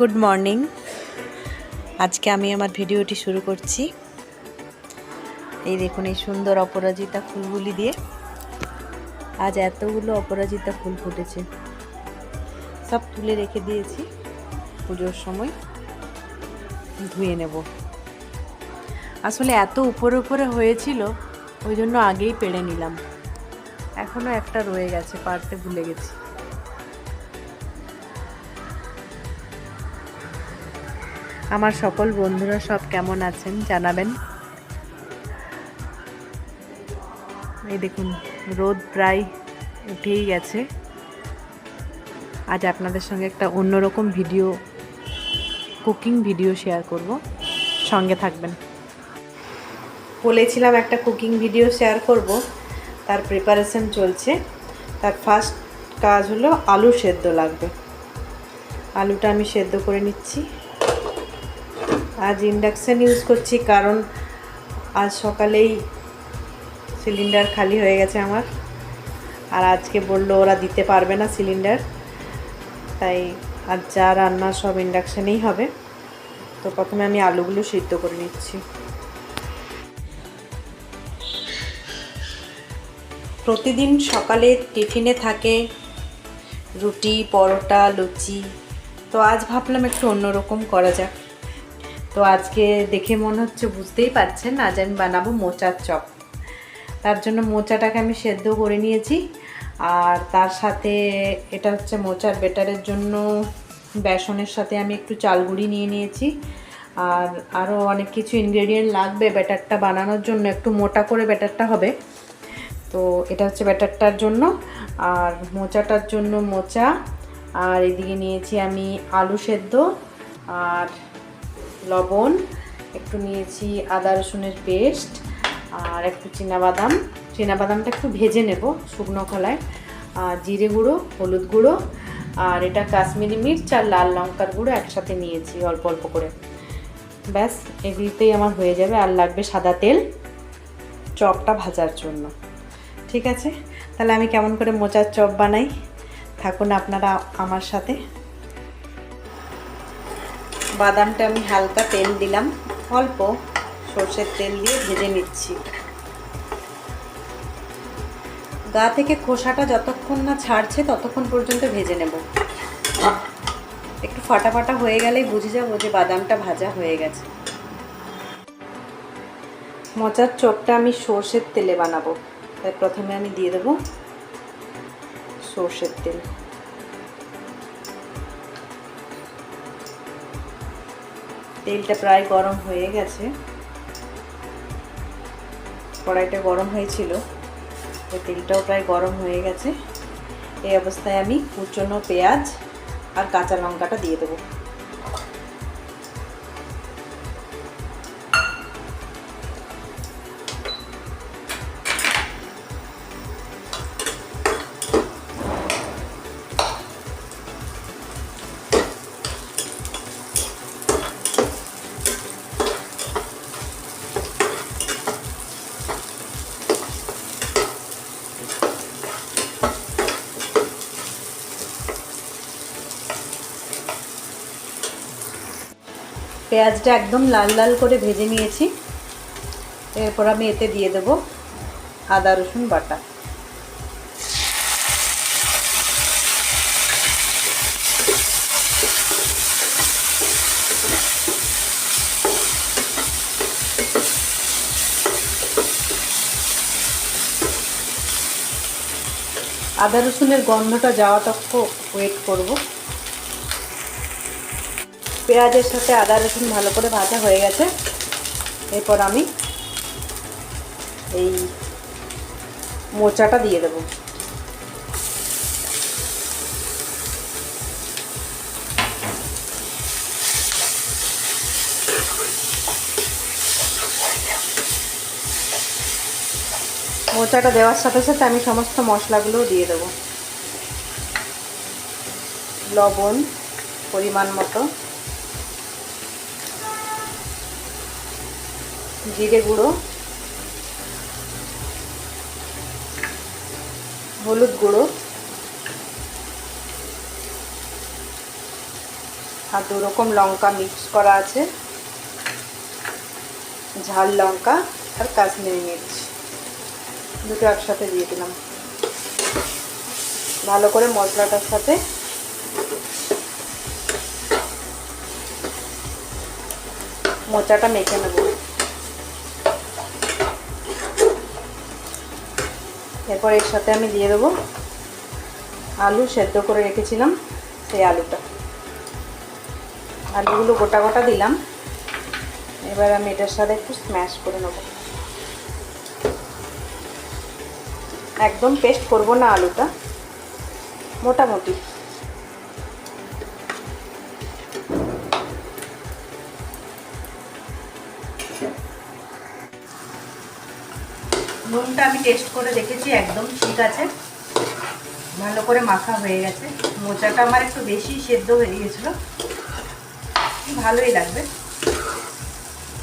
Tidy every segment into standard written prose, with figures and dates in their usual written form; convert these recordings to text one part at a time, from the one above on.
Good morning. আজকে আমি আমার ভিডিওটি শুরু করছি। এই দেখুন, এই সুন্দর অপরাজিতা ফুলগুলি দিয়ে আজ এতগুলো অপরাজিতা ফুল ফুটেছে। সব তুলে রেখে দিয়েছি, পুজোর সময় ধুয়ে নেব। আসলে এত উপরে উপরে হয়েছিল, ওই জন্য আগেই পেড়ে নিলাম। এখনও একটা রয়ে গেছে, পারতে ভুলে গেছি। আমার সকল বন্ধুরা সব কেমন আছেন জানাবেন। এই দেখুন, রোদ প্রায় উঠেই গেছে। আজ আপনাদের সঙ্গে একটা অন্যরকম ভিডিও, কুকিং ভিডিও শেয়ার করব, সঙ্গে থাকবেন। বলেছিলাম একটা কুকিং ভিডিও শেয়ার করব, তার প্রিপারেশন চলছে। তার ফার্স্ট কাজ হলো আলু সেদ্ধ লাগবে। আলুটা আমি সেদ্ধ করে নিচ্ছি। আজ ইন্ডাকশান ইউজ করছি, কারণ আজ সকালেই সিলিন্ডার খালি হয়ে গেছে আমার। আর আজকে বললো ওরা দিতে পারবে না সিলিন্ডার, তাই আজ যা রান্না সব ইন্ডাকশানেই হবে। তো প্রথমে আমি আলুগুলো সিদ্ধ করে নিচ্ছি। প্রতিদিন সকালে টিফিনে থাকে রুটি, পরোটা, লুচি। তো আজ ভাবলাম একটু অন্যরকম করা যাক। তো আজকে দেখে মনে হচ্ছে, বুঝতেই পারছেন, আজ আমি বানাবো মোচার চপ। তার জন্য মোচাটাকে আমি সেদ্ধ করে নিয়েছি। আর তার সাথে এটা হচ্ছে মোচার বেটারের জন্য বেসনের সাথে আমি একটু চাল গুঁড়ি নিয়ে নিয়েছি। আর আরও অনেক কিছু ইনগ্রেডিয়েন্ট লাগবে ব্যাটারটা বানানোর জন্য, একটু মোটা করে ব্যাটারটা হবে। তো এটা হচ্ছে ব্যাটারটার জন্য। আর মোচাটার জন্য মোচা, আর এদিকে নিয়েছি আমি আলু সেদ্ধ আর লবণ, একটু নিয়েছি আদা রসুনের পেস্ট, আর একটু চীনাবাদামটা একটু ভেজে নেব শুকনো খোলায়, আর জিরে গুঁড়ো, হলুদ গুঁড়ো, আর এটা কাশ্মীরি মির্চ আর লাল লঙ্কার গুঁড়ো একসাথে নিয়েছি অল্প অল্প করে। ব্যাস, এগুলিতেই আমার হয়ে যাবে। আর লাগবে সাদা তেল চপটা ভাজার জন্য। ঠিক আছে, তাহলে আমি কেমন করে মোচার চপ বানাই, থাকুন আপনারা আমার সাথে। বাদামটা আমি হালকা তেল দিলাম, অল্প সর্ষের তেল দিয়ে ভেজে নিচ্ছি। গা থেকে খোসাটা যতক্ষণ না ছাড়ছে ততক্ষণ পর্যন্ত ভেজে নেব। একটু ফাটা ফাটা হয়ে গেলেই বুঝে যাবো যে বাদামটা ভাজা হয়ে গেছে। মোচার চপটা আমি সর্ষের তেলে বানাবো, তাই প্রথমে আমি দিয়ে দেবো সর্ষের তেল। তেলটা প্রায় গরম হয়ে গেছে, কড়াইটা গরম হয়েছিল, তেলটাও প্রায় গরম হয়ে গেছে। এই অবস্থায় আমি কুচনো পেঁয়াজ আর কাঁচা লঙ্কাটা দিয়ে দেবো। পেঁয়াজটা একদম লাল লাল করে ভেজে নিয়েছি। এরপর আমি এতে দিয়ে দেব আদা রসুন বাটা। আদা রসুনের গন্ধটা যাওয়া তক ওয়েট করব। পেঁয়াজের সাথে আদা রসুন ভালো করে ভাজা হয়ে গেছে। এরপর আমি এই মোচাটা দিয়ে দেব। মোচাটা দেওয়ার সাথে সাথে আমি সমস্ত মশলাগুলোও দিয়ে দেব। লবণ পরিমাণ মতো, জিরে গুঁড়ো, হলুদ গুঁড়ো, আর 2 রকম লঙ্কা মিক্স করা আছে, ঝাল লঙ্কা আর কাশ্মীরি মির্চ, দুটো একসাথে দিয়ে দিলাম। ভালো করে মশলাটার সাথে মোচাটা মেখে নেব। এরপর এর সাথে আমি দিয়ে দেবো আলু সেদ্ধ করে রেখেছিলাম, সেই আলুগুলো গোটা গোটা দিলাম। এবার আমি এটার সাথে একটু স্ম্যাশ করে নেব। একদম পেস্ট করব না আলুটা, মোটামুটি। নুনটা আমি টেস্ট করে দেখেছি, একদম ঠিক আছে, ভালো করে মাখা হয়ে গেছে। মোচাটা আমার একটু বেশি সেদ্ধ হয়ে গেছিলো, ভালোই লাগবে।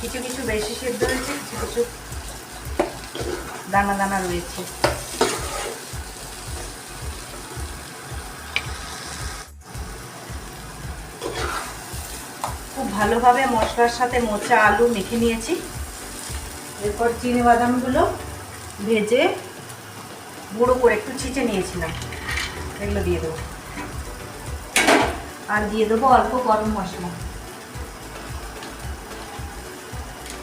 কিছু কিছু বেশি সেদ্ধ হয়েছে, কিছু কিছু দানা দানা রয়েছে। খুব ভালোভাবে মশলার সাথে মোচা আলু মেখে নিয়েছি। এরপর চিনি বাদামগুলো ভেজে গুঁড়ো করে একটু ছিঁচে নিয়েছিলাম, এগুলো দিয়ে দেবো। আর দিয়ে দেবো অল্প গরম মশলা,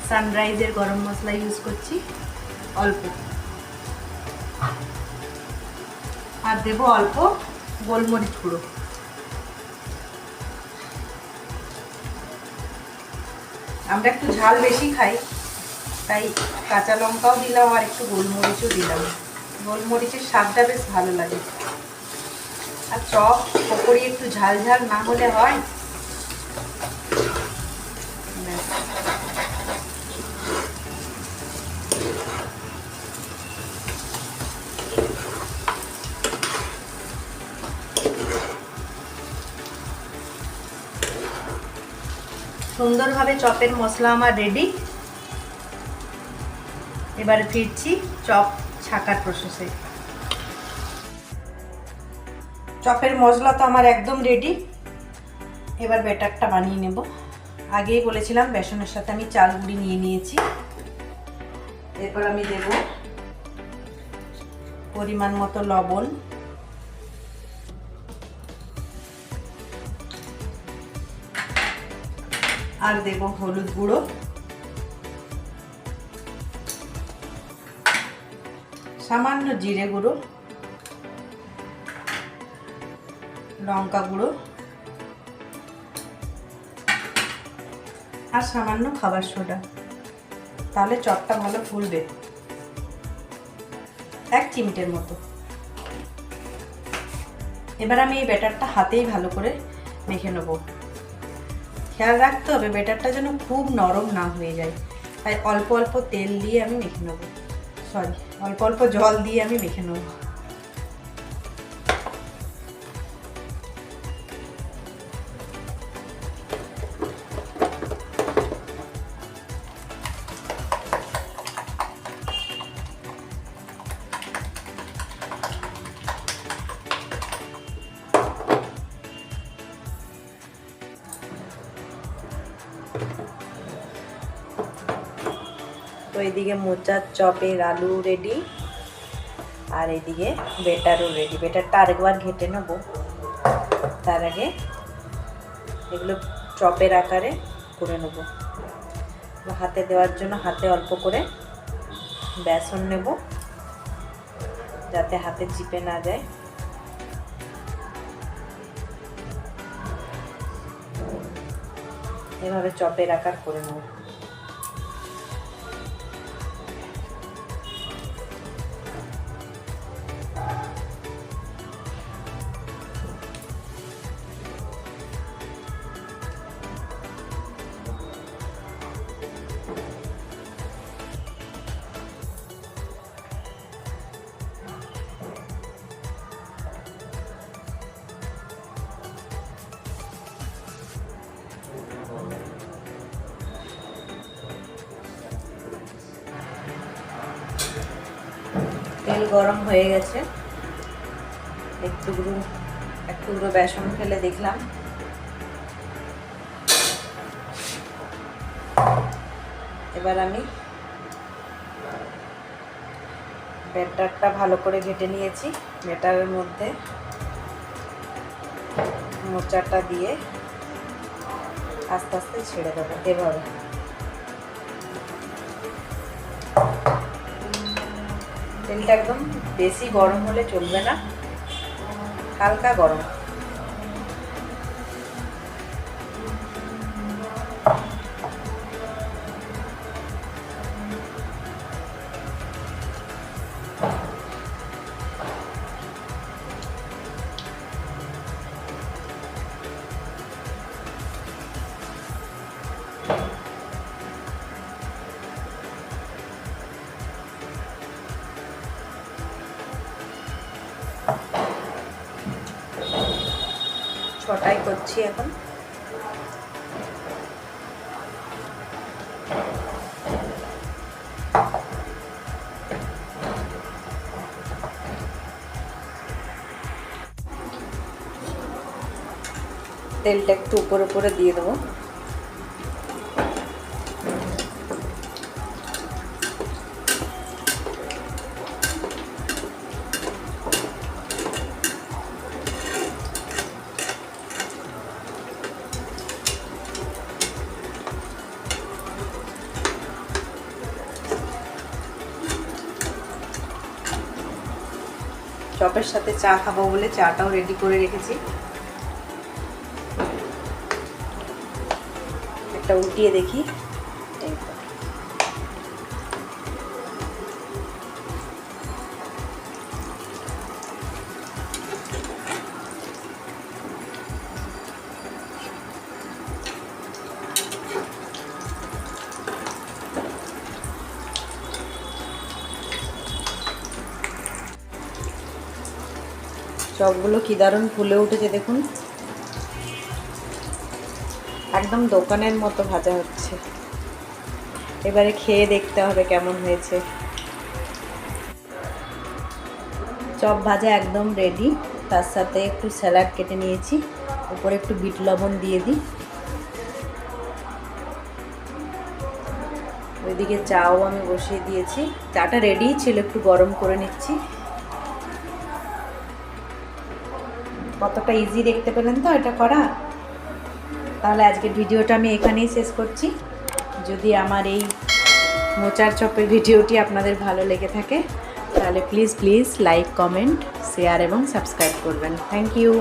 সানরাইজের গরম মশলা ইউজ করছি অল্প। আর দেবো অল্প গোলমরিচ গুঁড়ো। আমরা একটু ঝাল বেশি খাই, তাই কাঁচা লঙ্কাও দিলাম আর একটু গোলমরিচও দিলাম। গোলমরিচের স্বাদটা বেশ ভালো লাগে। আর চপ পকোড়ি একটু ঝাল ঝাল না হলে হয়? সুন্দরভাবে চপের মশলা আমার রেডি। এবারে ফিরছি চপ ছাকার প্রসেসে। চপের মশলা তো আমার একদম রেডি। এবার ব্যাটারটা বানিয়ে নেব। আগেই বলেছিলাম বেসনের সাথে আমি চাল গুঁড়ি নিয়ে নিয়েছি। এরপর আমি দেব পরিমাণ মতো লবণ, আর দেব হলুদ গুঁড়ো, সামান্য জিরে গুঁড়ো, লঙ্কা গুঁড়ো আর সামান্য খাবার সোডা। তাহলে চপটা ভালো ফুলবে, 1 চিমটের মতো। এবার আমি এই ব্যাটারটা হাতেই ভালো করে মেখে নেব। খেয়াল রাখতে হবে ব্যাটারটা যেন খুব নরম না হয়ে যায়, তাই অল্প অল্প তেল দিয়ে আমি মেখে নেব, অল্প অল্প জল দিয়ে আমি মেখে নেব। তো এদিকে মোচার চপের আলু রেডি, আর এদিকে বেটারও রেডি। বেটারটা আরেকবার ঘেটে নেব। তার আগে এগুলো চপের আকারে করে নেব। হাতে দেওয়ার জন্য হাতে অল্প করে বেসন নেব, যাতে হাতে চিপে না যায়। এভাবে চপের আকার করে নেব। তেল গরম হয়ে গেছে, এক টুকরো বেসন ফেলে দেখলাম এবার আমি ব্যাটারটা ভালো করে ঘেটে নিয়েছি। ব্যাটারের মধ্যে মোচাটা দিয়ে আস্তে আস্তে ছেড়ে দেবো এভাবে। তেলটা একদম বেশি গরম হলে চলবে না, হালকা গরম। ছটাই করছি এখন। তেলটা একটু উপরে উপরে দিয়ে দেবো। চপের সাথে চা খাবো বলে চাটাও রেডি করে রেখেছি। একটা উল্টিয়ে দেখি। চপগুলো কি দারুণ ফুলে উঠেছে দেখুন, একদম দোকানের মতো ভাজা হচ্ছে। এবারে খেয়ে দেখতে হবে কেমন হয়েছে। চপ ভাজা একদম রেডি। তার সাথে একটু স্যালাড কেটে নিয়েছি, উপরে একটু বিট লবণ দিয়ে দিই। ওইদিকে চাও আমি বসিয়ে দিয়েছি। চাটা রেডি ছিল, একটু গরম করে নিচ্ছি। কতটা ইজি দেখতে পেলেন তো এটা করা। তাহলে আজকের ভিডিওটা আমি এখানেই শেষ করছি। যদি আমার এই মোচার চপের ভিডিওটি আপনাদের ভালো লেগে থাকে তাহলে প্লিজ লাইক, কমেন্ট, শেয়ার এবং সাবস্ক্রাইব করবেন। Thank you.